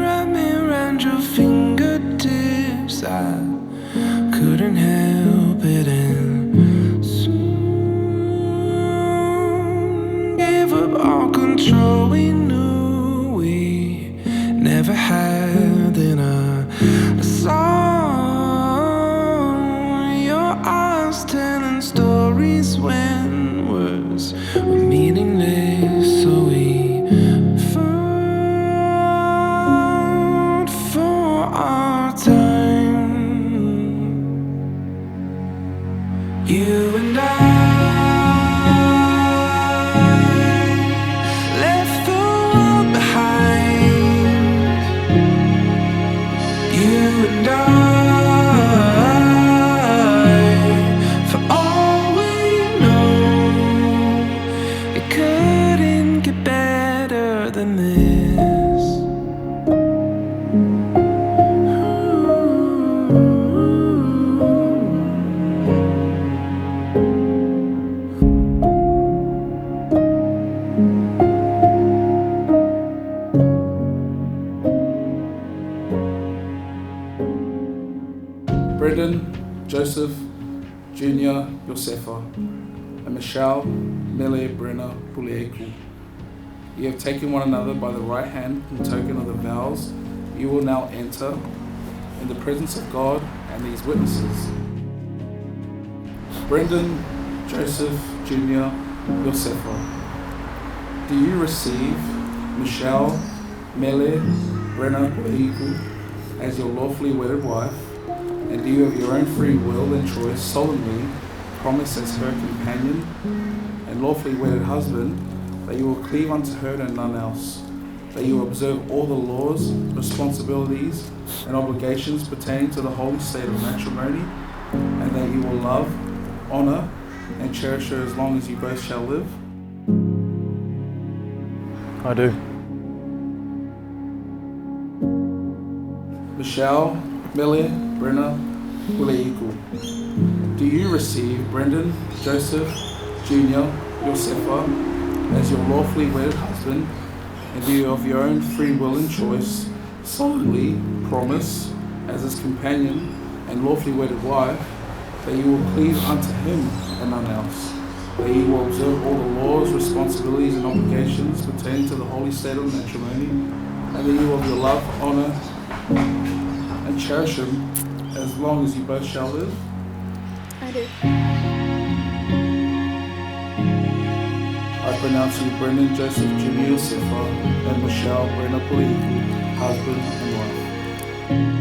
Wrap me around your fingertips. I couldn't help it, and soon gave up all control. We knew we never had. Then I saw your eyes telling stories when words were meaningless. So we fought for our time. You and I left the world behind. You and I, for all we know, it couldn't get better than this. Brendon, Joseph, Junior, Josefa, and Michelle, Mele, Brenna, Pulieku. You have taken one another by the right hand in token of the vows you will now enter in the presence of God and these witnesses. Brendon, Joseph, Junior, Josefa, do you receive Michelle, Mele, Brenna, Pulieku as your lawfully wedded wife? And do you of your own free will and choice solemnly promise as her companion and lawfully wedded husband that you will cleave unto her and none else, that you will observe all the laws, responsibilities, and obligations pertaining to the holy state of matrimony, and that you will love, honor, and cherish her as long as you both shall live? I do. Michelle, Mele, Brenna, Pulieku, do you receive Brendon, Joseph, Junior, Josefa as your lawfully wedded husband, and do you of your own free will and choice solemnly promise as his companion and lawfully wedded wife that you will cleave unto him and none else, that you will observe all the laws, responsibilities, and obligations pertaining to the holy state of matrimony, and that you will love, honor, and cherish him as long as you both shall live? I do. I pronounce you Brendon, Joseph, Junior, Josefa, and Michelle, Brenna, Pulieku, husband and wife.